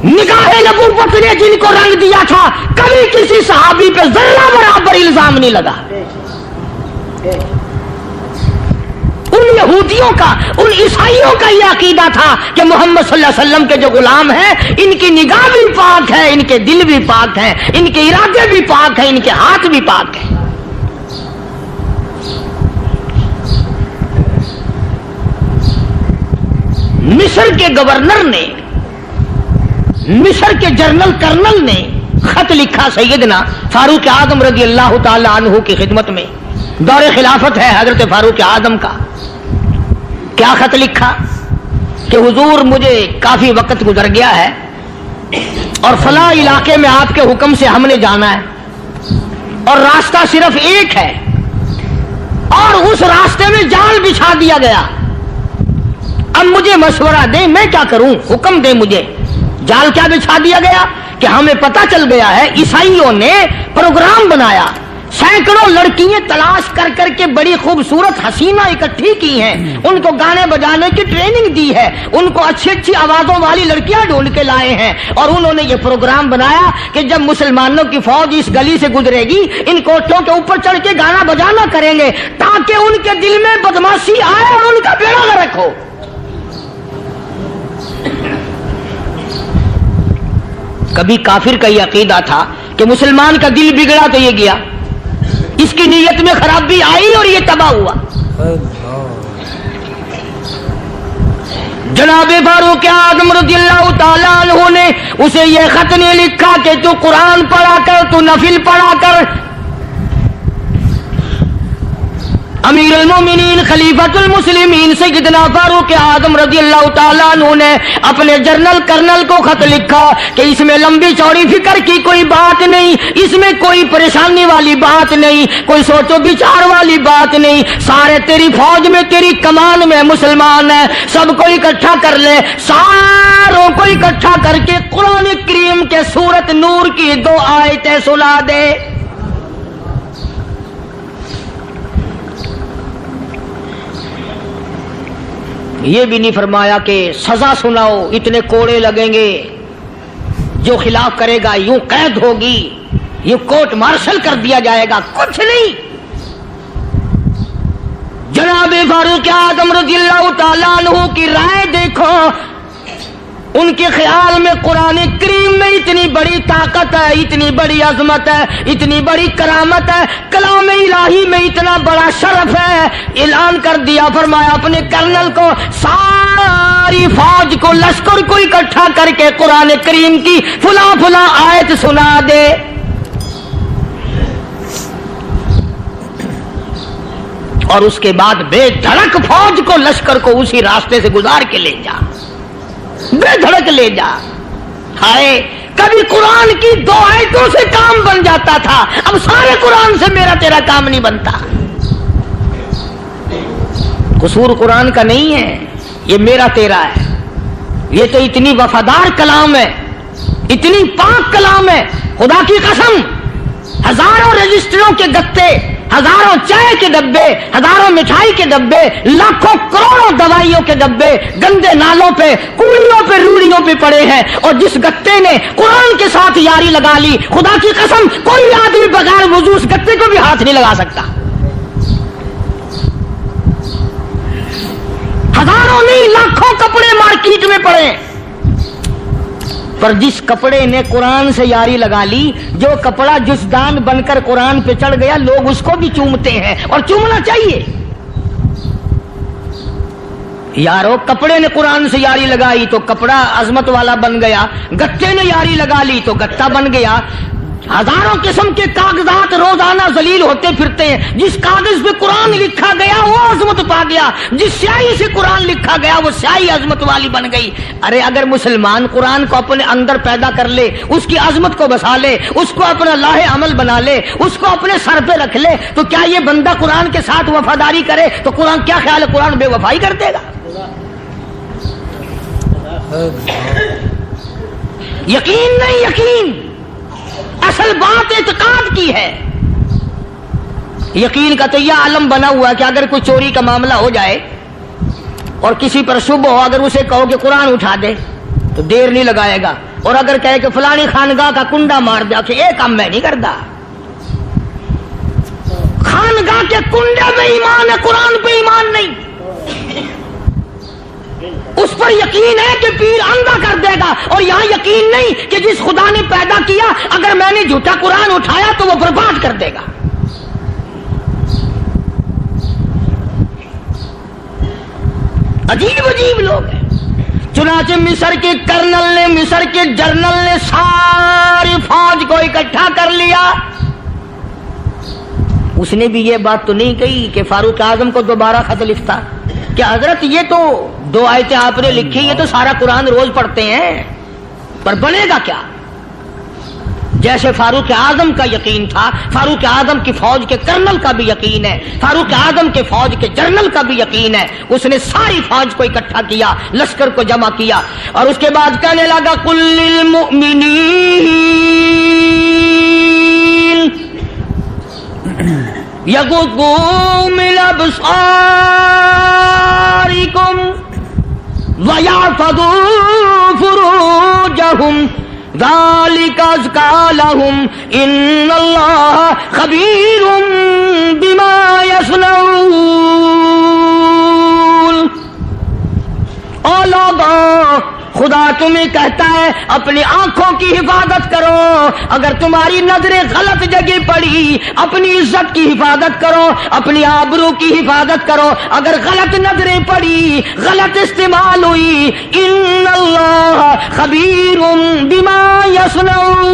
نگاہ نبوت نے جن کو رنگ دیا تھا، کبھی کسی صحابی پہ ذرہ برابر الزام نہیں لگا. ان یہودیوں کا، ان عیسائیوں کا یہ عقیدہ تھا کہ محمد صلی اللہ علیہ وسلم کے جو غلام ہیں ان کی نگاہ بھی پاک ہے، ان کے دل بھی پاک ہیں، ان کے ارادے بھی پاک ہیں، ان کے ہاتھ بھی پاک ہیں. مصر کے گورنر نے، مصر کے جنرل کرنل نے خط لکھا سیدنا فاروق اعظم رضی اللہ تعالی عنہ کی خدمت میں. دور خلافت ہے حضرت فاروق اعظم کا. کیا خط لکھا کہ حضور مجھے کافی وقت گزر گیا ہے اور فلاں علاقے میں آپ کے حکم سے ہم نے جانا ہے اور راستہ صرف ایک ہے اور اس راستے میں جال بچھا دیا گیا. اب مجھے مشورہ دیں میں کیا کروں، حکم دیں مجھے. جال کیا بچھا دیا گیا کہ ہمیں پتہ چل گیا ہے عیسائیوں نے پروگرام بنایا، سینکڑوں لڑکیاں تلاش کر کر کے بڑی خوبصورت حسینہ اکٹھی کی ہیں، ان کو گانے بجانے کی ٹریننگ دی ہے، ان کو اچھی اچھی آوازوں والی لڑکیاں ڈھونڈ کے لائے ہیں اور انہوں نے یہ پروگرام بنایا کہ جب مسلمانوں کی فوج اس گلی سے گزرے گی ان کوٹھوں کے اوپر چڑھ کے گانا بجانا کریں گے تاکہ ان کے دل میں بدماشی آئے اور ان کا بیڑا غرق ہو. کبھی کافر کا یہ عقیدہ تھا کہ مسلمان کا دل بگڑا تو یہ گیا، اس کی نیت میں خرابی آئی اور یہ تباہ ہوا. جناب فاروق اعظم رضی اللہ تعالیٰ عنہ نے اسے یہ خط نہیں لکھا کہ تو قرآن پڑھا کر، تو نفل پڑھا کر. امیر المومنین خلیفۃ المسلمین سیدنا فاروق اعظم رضی اللہ تعالیٰ عنہ نے اپنے جنرل کرنل کو خط لکھا کہ اس میں لمبی چوڑی فکر کی کوئی بات نہیں، اس میں کوئی پریشانی والی بات نہیں، کوئی سوچ و بچار والی بات نہیں. سارے تیری فوج میں، تیری کمان میں مسلمان ہیں، سب کو اکٹھا کر لے، ساروں کو اکٹھا کر کے قرآن کریم کے سورت نور کی 2 آیتیں سنا دے. یہ بھی نہیں فرمایا کہ سزا سناؤ، اتنے کوڑے لگیں گے، جو خلاف کرے گا یوں قید ہوگی، یوں کوٹ مارشل کر دیا جائے گا. کچھ نہیں. جناب فاروق اعظم رضی اللہ تعالیٰ عنہ کی رائے دیکھو. ان کے خیال میں قرآن کریم میں اتنی بڑی طاقت ہے، اتنی بڑی عظمت ہے، اتنی بڑی کرامت ہے، کلام الہی میں اتنا بڑا شرف ہے. اعلان کر دیا، فرمایا اپنے کرنل کو ساری فوج کو، لشکر کو اکٹھا کر کے قرآن کریم کی فلاں فلاں آیت سنا دے. اور اس کے بعد بے دھڑک فوج کو، لشکر کو اسی راستے سے گزار کے لے جا، بے دھڑک لے جا. ہائے کبھی قرآن کی 2 آیتوں سے کام بن جاتا تھا، اب سارے قرآن سے میرا تیرا کام نہیں بنتا. قصور قرآن کا نہیں ہے، یہ میرا تیرا ہے. یہ تو اتنی وفادار کلام ہے، اتنی پاک کلام ہے، خدا کی قسم. ہزاروں رجسٹروں کے گتے، ہزاروں چائے کے ڈبے، ہزاروں مٹھائی کے ڈبے، لاکھوں کروڑوں دوائیوں کے ڈبے گندے نالوں پہ، کوڑیوں پہ، روڑیوں پہ پڑے ہیں، اور جس گتے نے قرآن کے ساتھ یاری لگا لی، خدا کی قسم کوئی آدمی بغیر وضو اس گتے کو بھی ہاتھ نہیں لگا سکتا. ہزاروں نہیں لاکھوں کپڑے مارکیٹ میں پڑے، پر جس کپڑے نے قرآن سے یاری لگا لی، جو کپڑا جسدان بن کر قرآن پہ چڑھ گیا، لوگ اس کو بھی چومتے ہیں اور چومنا چاہیے. یارو کپڑے نے قرآن سے یاری لگائی تو کپڑا عظمت والا بن گیا، گتے نے یاری لگا لی تو گتا بن گیا. ہزاروں قسم کے کاغذات روزانہ ذلیل ہوتے پھرتے ہیں. جس کاغذ پہ قرآن لکھا گیا وہ عظمت پا گیا, جس سیاہی سے قرآن لکھا گیا وہ سیاہی عظمت والی بن گئی. ارے اگر مسلمان قرآن کو اپنے اندر پیدا کر لے, اس کی عظمت کو بسا لے, اس کو اپنا لاہ عمل بنا لے, اس کو اپنے سر پہ رکھ لے, تو کیا یہ بندہ قرآن کے ساتھ وفاداری کرے تو قرآن کیا خیال ہے قرآن بے وفائی کر دے گا؟ یقین نہیں, یقین اصل بات اعتقاد کی ہے. یقین کا تو یہ عالم بنا ہوا ہے کہ اگر کوئی چوری کا معاملہ ہو جائے اور کسی پر شبہ ہو, اگر اسے کہو کہ قرآن اٹھا دے تو دیر نہیں لگائے گا, اور اگر کہے کہ فلانی خانگاہ کا کنڈا مار دیا کہ یہ کام میں نہیں کرتا. خانگاہ کے کنڈے میں ایمان ہے, قرآن پہ ایمان نہیں. اس پر یقین ہے کہ پیر اندھا کر دے گا, اور یہاں یقین نہیں کہ جس خدا نے پیدا کیا اگر میں نے جھوٹا قرآن اٹھایا تو وہ برباد کر دے گا. عجیب عجیب لوگ ہیں. چنانچہ مصر کے کرنل نے, مصر کے جنرل نے ساری فوج کو اکٹھا کر لیا. اس نے بھی یہ بات تو نہیں کہی کہ فاروق اعظم کو دوبارہ خط لکھتا کہ حضرت یہ تو 2 آیتیں آپ نے لکھی, یہ تو سارا قرآن روز پڑھتے ہیں, پر بنے گا کیا؟ جیسے فاروق اعظم کا یقین تھا, فاروق اعظم کی فوج کے کرنل کا بھی یقین ہے, فاروق اعظم کے فوج کے جنرل کا بھی یقین ہے. اس نے ساری فوج کو اکٹھا کیا, لشکر کو جمع کیا, اور اس کے بعد کہنے لگا قل للمؤمنین یغضوا من ابصارکم ویحفظوا فروجہم ذالک ازکی لہم ان اللہ خبیر بما یصنعون. او لوگوں, خدا تمہیں کہتا ہے اپنی آنکھوں کی حفاظت کرو. اگر تمہاری نظریں غلط جگہ پڑی, اپنی عزت کی حفاظت کرو, اپنی آبرو کی حفاظت کرو. اگر غلط نظریں پڑی, غلط استعمال ہوئی, ان اللہ خبیر بما یصنعون.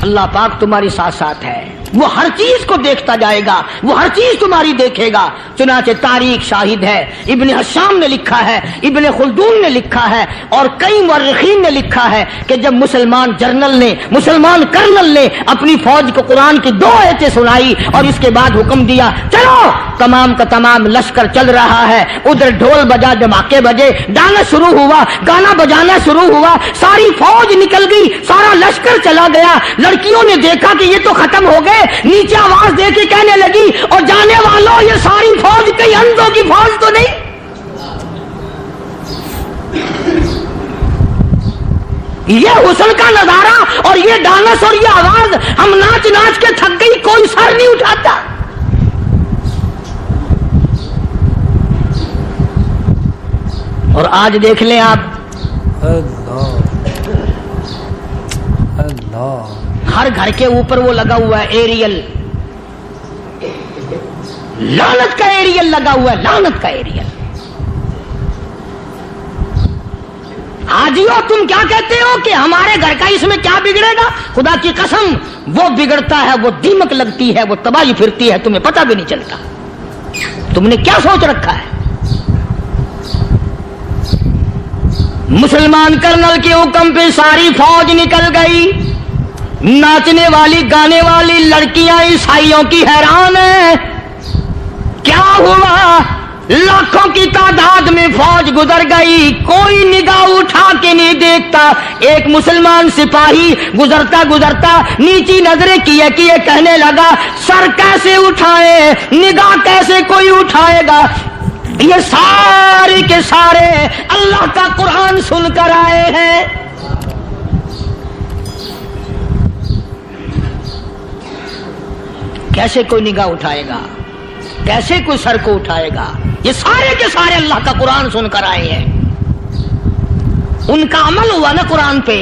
اللہ پاک تمہاری ساتھ ساتھ ہے, وہ ہر چیز کو دیکھتا جائے گا, وہ ہر چیز تمہاری دیکھے گا. چنانچہ تاریخ شاہد ہے, ابن حشام نے لکھا ہے, ابن خلدون نے لکھا ہے, اور کئی مورخین نے لکھا ہے کہ جب مسلمان جنرل نے, مسلمان کرنل نے اپنی فوج کو قرآن کی 2 آیتیں سنائی اور اس کے بعد حکم دیا چلو, تمام کا تمام لشکر چل رہا ہے. ادھر ڈھول بجا, دھماکے بجے, گانا شروع ہوا, گانا بجانا شروع ہوا, ساری فوج نکل گئی, سارا لشکر چلا گیا. لڑکیوں نے دیکھا کہ یہ تو ختم ہو گئے, نیچے آواز دے کے کہنے لگی اور جانے والوں یہ ساری فوج کئی اندھوں کی فوج تو نہیں. یہ حسن کا نظارہ اور یہ ڈانس اور یہ آواز, ہم ناچ ناچ کے تھک گئی, کوئی سر نہیں اٹھاتا. اور آج دیکھ لیں آپ, ہر گھر کے اوپر وہ لگا ہوا ہے ایریل, لعنت کا ایریل لگا ہوا ہے, لعنت کا ایریل. حاجیو تم کیا کہتے ہو کہ ہمارے گھر کا اس میں کیا بگڑے گا؟ خدا کی قسم وہ بگڑتا ہے, وہ دیمک لگتی ہے, وہ تباہی پھرتی ہے, تمہیں پتہ بھی نہیں چلتا. تم نے کیا سوچ رکھا ہے؟ مسلمان کرنل کے حکم پہ ساری فوج نکل گئی. ناچنے والی گانے والی لڑکیاں عیسائیوں کی حیران ہیں. کیا ہوا؟ لاکھوں کی تعداد میں فوج گزر گئی, کوئی نگاہ اٹھا کے نہیں دیکھتا. ایک مسلمان سپاہی گزرتا گزرتا نیچی نظریں کیے کیے کہنے لگا سر کیسے اٹھائے, نگاہ کیسے کوئی اٹھائے گا؟ یہ سارے کے سارے اللہ کا قرآن سن کر آئے ہیں. کیسے کوئی نگاہ اٹھائے گا, کیسے کوئی سر کو اٹھائے گا؟ یہ سارے کے سارے اللہ کا قرآن سن کر آئے ہیں. ان کا عمل ہوا نا قرآن پہ,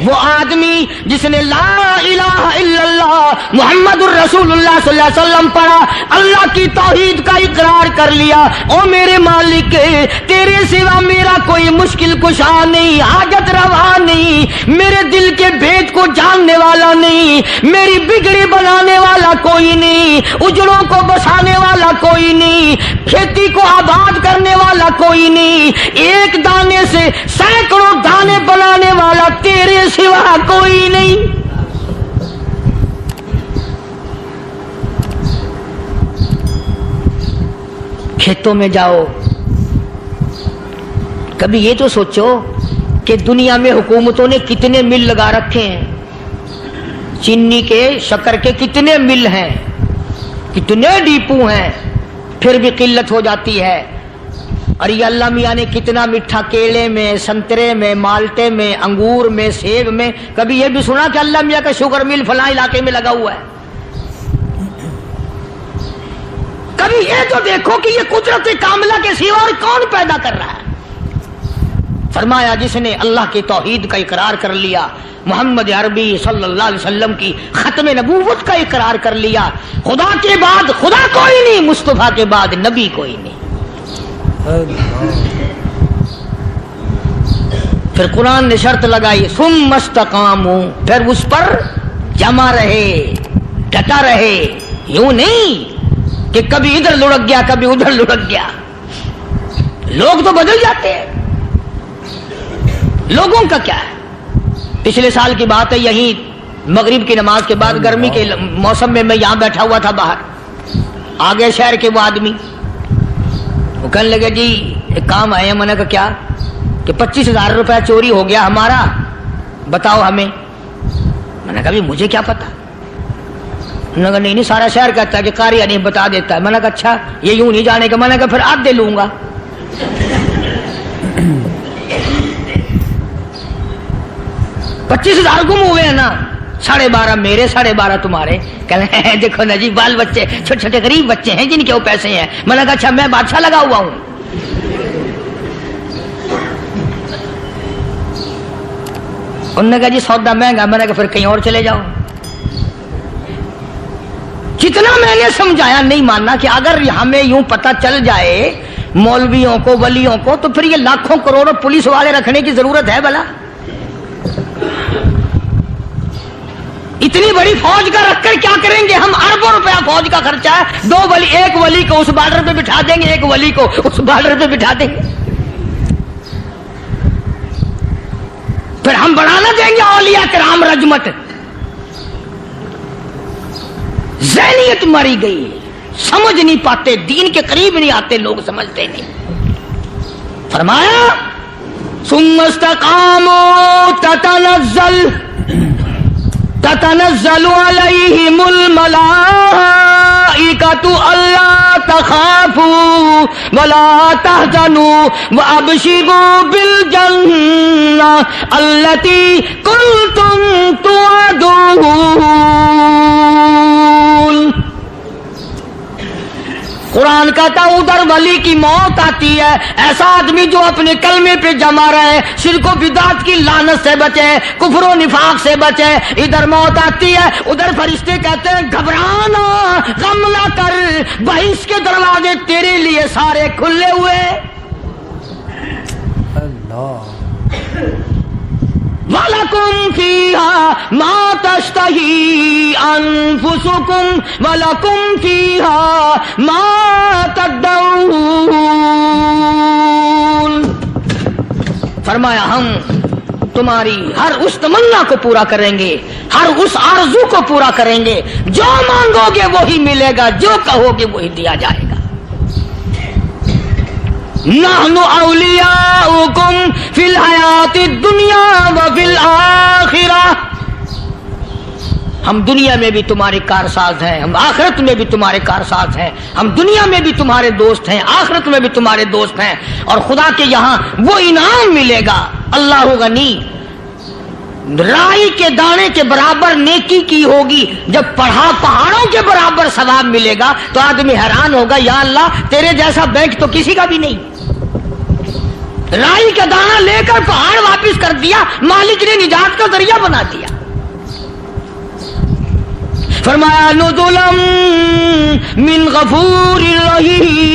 وہ آدمی جس نے لا الہ الا اللہ محمد الرسول اللہ صلی اللہ علیہ وسلم پڑھا، اللہ کی توحید کا اقرار کر لیا، او میرے مالک تیرے سوا میرا کوئی مشکل کشا نہیں، حاجت روا نہیں، میرے دل کے بھید کو جاننے والا نہیں، میری بگڑی بنانے والا کوئی نہیں، اجڑوں کو بسانے والا کوئی نہیں، کھیتی کو آباد کرنے والا کوئی نہیں، ایک دانے سے سینکڑوں دانے بنانے والا تیرے سوا کوئی نہیں۔ کھیتوں میں جاؤ، کبھی یہ تو سوچو کہ دنیا میں حکومتوں نے کتنے مل لگا رکھے ہیں، چینی کے شکر کے کتنے مل ہیں، کتنے ڈیپو ہیں، پھر بھی قلت ہو جاتی ہے۔ اور یہ اللہ میاں نے کتنا میٹھا کیلے میں، سنترے میں، مالٹے میں، انگور میں، سیب میں، کبھی یہ بھی سنا کہ اللہ میاں کا شوگر مل فلاں علاقے میں لگا ہوا ہے؟ کبھی یہ تو دیکھو کہ یہ قدرت کاملہ کے سوا اور کون پیدا کر رہا ہے؟ فرمایا جس نے اللہ کی توحید کا اقرار کر لیا، محمد عربی صلی اللہ علیہ وسلم کی ختم نبوت کا اقرار کر لیا، خدا کے بعد خدا کوئی نہیں، مصطفیٰ کے بعد نبی کوئی نہیں۔ پھر قرآن نے شرط لگائی ثم استقاموا، پھر اس پر جمع رہے، ڈٹا رہے، یوں نہیں کہ کبھی ادھر لڑک گیا کبھی ادھر لڑک گیا۔ لوگ تو بدل جاتے ہیں، لوگوں کا کیا ہے؟ پچھلے سال کی بات ہے، یہی مغرب کی نماز کے بعد گرمی کے موسم میں یہاں بیٹھا ہوا تھا باہر، آگے شہر کے وہ آدمی وہ کہنے لگے جی ایک کام آئے ہیں۔ میں نے کہا کیا؟ کہ 25,000 روپے چوری ہو گیا ہمارا، بتاؤ ہمیں۔ میں نے کہا بھی مجھے کیا پتا؟ انہوں نے کہا نہیں سارا شہر کہتا ہے کہ قاری نہیں بتا دیتا ہے۔ میں نے کہا اچھا یہ یوں نہیں جانے کا؟ میں نے کہا پھر آدھے لوں گا۔ 25,000 گم ہوئے ہیں نا، 12.5 میرے 12.5 تمہارے۔ کہنے ہیں دیکھو نا جی بال بچے چھوٹے چھوٹے غریب بچے ہیں جن کے وہ پیسے ہیں۔ میں نے کہا اچھا میں بادشاہ لگا ہوا ہوں؟ انہوں نے کہا جی سودا مہنگا۔ میں نے کہا پھر کہیں اور چلے جاؤ۔ جتنا میں نے سمجھایا نہیں ماننا کہ اگر ہمیں یوں پتہ چل جائے مولویوں کو ولیوں کو تو پھر یہ لاکھوں کروڑوں پولیس والے رکھنے کی ضرورت ہے بھلا؟ اتنی بڑی فوج کا رکھ کر کیا کریں گے ہم؟ اربوں روپیہ فوج کا خرچہ ہے، 2 ولی، ایک ولی کو اس بارڈر پہ بٹھا دیں گے، ایک ولی کو اس بارڈر پہ بٹھا دیں گے، پھر ہم بڑھانا دیں گے اولیاء کرام رجمت۔ ذہنیت ماری گئی، سمجھ نہیں پاتے، دین کے قریب نہیں آتے لوگ، سمجھتے نہیں۔ فرمایا ثم استقاموا تتنزل علیہم الملائکۃ الا تخافوا ولا تحزنوا وابشروا بالجنہ التی کنتم توعدون۔ قرآن کہتا ادھر ولی کی موت آتی ہے، ایسا آدمی جو اپنے کلمے پہ جمع رہے، شرک و بدعت کی لعنت سے بچے، کفر و نفاق سے بچے۔ ادھر موت آتی ہے، ادھر فرشتے کہتے ہیں گھبرانا، غم نہ کر، بہشت کے دروازے تیرے لیے سارے کھلے ہوئے۔ وَلَكُمْ فِيهَا مَا تَشْتَهِي أَنفُسُكُمْ وَلَكُمْ فِيهَا مَا تَدَّعُونَ۔ فرمایا ہم تمہاری ہر اس تمنا کو پورا کریں گے، ہر اس آرزو کو پورا کریں گے، جو مانگو گے وہی ملے گا، جو کہو گے وہی دیا جائے گا۔ نحن اولیاؤکم فی الحیات الدنیا وفی الآخرہ، ہم دنیا میں بھی تمہارے کارساز ہیں، ہم آخرت میں بھی تمہارے کارساز ہیں، ہم دنیا میں بھی تمہارے دوست ہیں، آخرت میں بھی تمہارے دوست ہیں، اور خدا کے یہاں وہ انعام ملے گا۔ اللہ غنی، رائی کے دانے کے برابر نیکی کی ہوگی، جب پہاڑوں کے برابر ثواب ملے گا تو آدمی حیران ہوگا، یا اللہ تیرے جیسا بینک تو کسی کا بھی نہیں۔ رائی کا دانہ لے کر پہاڑ واپس کر دیا، مالک نے نجات کا ذریعہ بنا دیا۔ فرمایا نزلا من غفور رحیم،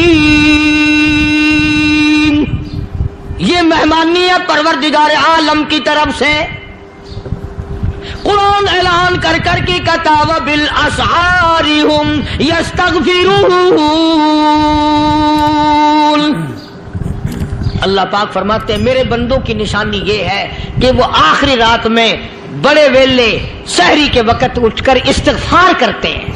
یہ مہمانی ہے پروردگار عالم کی طرف سے۔ قرآن اعلان کر کر کے کہتا وبالاسحار هم یستغفرون۔ اللہ پاک فرماتے ہیں میرے بندوں کی نشانی یہ ہے کہ وہ آخری رات میں بڑے ویلے سحری کے وقت اٹھ کر استغفار کرتے ہیں،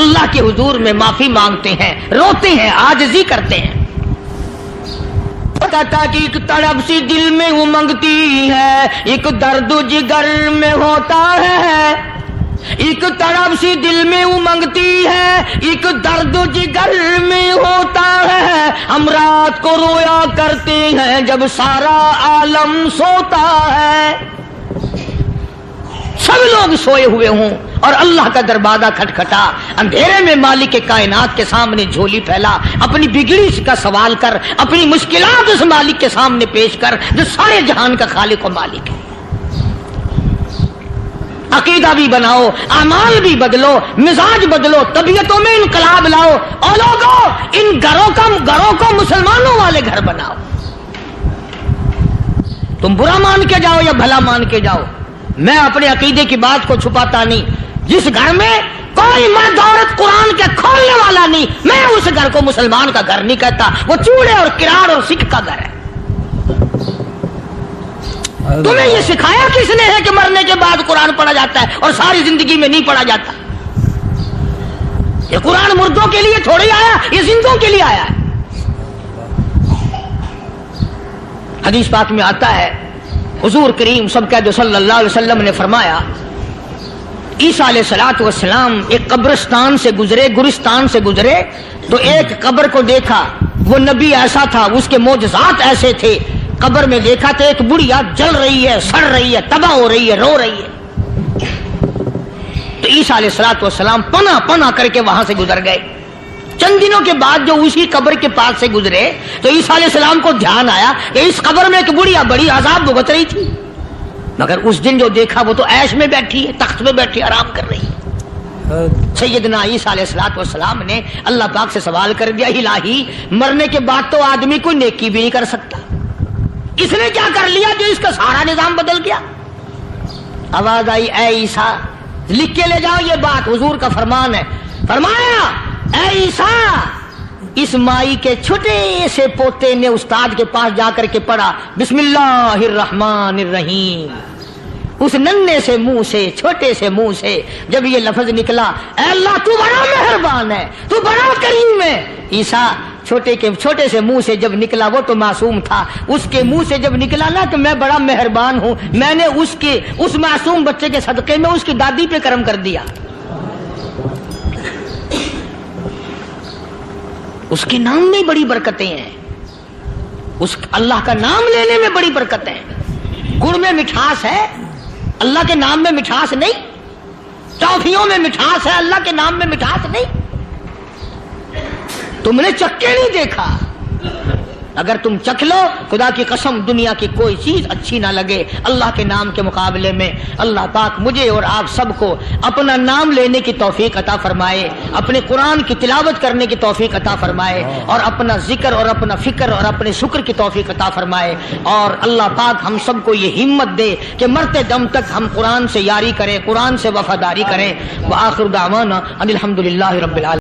اللہ کے حضور میں معافی مانگتے ہیں، روتے ہیں، عاجزی کرتے ہیں۔ کہتا کہ ایک تڑپ سی دل میں امنگتی ہے، ایک درد جگر میں ہوتا ہے، ایک تڑپ سی دل میں امنگتی ہے، ایک درد جگر میں ہوتا ہے، ہم رات کو رویا کرتے ہیں جب سارا عالم سوتا ہے۔ سب لوگ سوئے ہوئے ہوں اور اللہ کا دروازہ کھٹکھٹا، اندھیرے میں مالک کائنات کے سامنے جھولی پھیلا، اپنی بگڑی کا سوال کر، اپنی مشکلات اس مالک کے سامنے پیش کر جو سارے جہان کا خالق و مالک ہے۔ عقیدہ بھی بناؤ، اعمال بھی بدلو، مزاج بدلو، طبیعتوں میں انقلاب لاؤ، اور لوگوں ان گھروں کو مسلمانوں والے گھر بناؤ۔ تم برا مان کے جاؤ یا بھلا مان کے جاؤ، میں اپنے عقیدے کی بات کو چھپاتا نہیں۔ جس گھر میں کوئی مرد عورت قرآن کے کھولنے والا نہیں، میں اس گھر کو مسلمان کا گھر نہیں کہتا، وہ چوڑے اور کراڑ اور سکھ کا گھر ہے۔ تمہیں یہ سکھایا کس نے ہے کہ مرنے کے بعد قرآن پڑھا جاتا ہے اور ساری زندگی میں نہیں پڑھا جاتا؟ یہ قرآن مردوں کے لیے تھوڑی آیا، یہ زندوں کے لیے آیا ہے۔ حدیث پاک میں آتا ہے حضور کریم سب کہہ دو صلی اللہ علیہ وسلم نے فرمایا عیسیٰ علیہ الصلوۃ والسلام ایک قبرستان سے گزرے، گورستان سے گزرے تو ایک قبر کو دیکھا، وہ نبی ایسا تھا، اس کے معجزات ایسے تھے۔ قبر میں دیکھا تو ایک بڑھیا جل رہی ہے، سڑ رہی ہے، تباہ ہو رہی ہے، رو رہی ہے۔ تو عیسیٰ علیہ الصلوۃ والسلام پناہ کر کے وہاں سے گزر گئے۔ چند دنوں کے بعد جو اسی قبر کے پاس سے گزرے تو عیسیٰ علیہ السلام کو دھیان آیا کہ اس قبر میں ایک بڑھیا بڑی عذاب بھگت رہی تھی، مگر اس دن جو دیکھا وہ تو عیش میں بیٹھی ہے، تخت میں بیٹھی آرام کر رہی ہے۔ سیدنا عیسیٰ علیہ الصلوۃ والسلام نے اللہ پاک سے سوال کر دیا، الہی مرنے کے بعد تو آدمی کوئی نیکی بھی نہیں کر سکتا، اس نے کیا کر لیا جو اس کا سارا نظام بدل گیا؟ آواز آئی اے عیسیٰ لکھ کے لے جاؤ یہ بات، حضور کا فرمان ہے۔ فرمایا اے عیسیٰ اس مائی کے چھوٹے سے پوتے نے استاد کے پاس جا کر کے پڑھا بسم اللہ الرحمن الرحیم، اس ننھے سے منہ سے، چھوٹے سے منہ سے جب یہ لفظ نکلا اے اللہ تو بڑا مہربان ہے، تو بڑا کریم ہے، عیسیٰ چھوٹے سے منہ سے جب نکلا، وہ تو معصوم تھا، اس کے منہ سے جب نکلا نا کہ میں بڑا مہربان ہوں، میں نے اس معصوم بچے کے صدقے میں اس کی دادی پہ کرم کر دیا، اس کے نام میں بڑی برکتیں ہیں، اس اللہ کا نام لینے میں بڑی برکتیں ہیں۔ گڑ میں مٹھاس ہے، اللہ کے نام میں مٹھاس نہیں، ٹافیوں میں مٹھاس ہے، اللہ کے نام میں مٹھاس نہیں۔ تم نے چکھ کے نہیں دیکھا، اگر تم چکھ لو خدا کی قسم دنیا کی کوئی چیز اچھی نہ لگے اللہ کے نام کے مقابلے میں۔ اللہ پاک مجھے اور آپ سب کو اپنا نام لینے کی توفیق عطا فرمائے، اپنے قرآن کی تلاوت کرنے کی توفیق عطا فرمائے، اور اپنا ذکر اور اپنا فکر اور اپنے شکر کی توفیق عطا فرمائے، اور اللہ پاک ہم سب کو یہ ہمت دے کہ مرتے دم تک ہم قرآن سے یاری کریں، قرآن سے وفاداری کریں۔ وآخر دعوانا ان الحمد للہ رب العالمین۔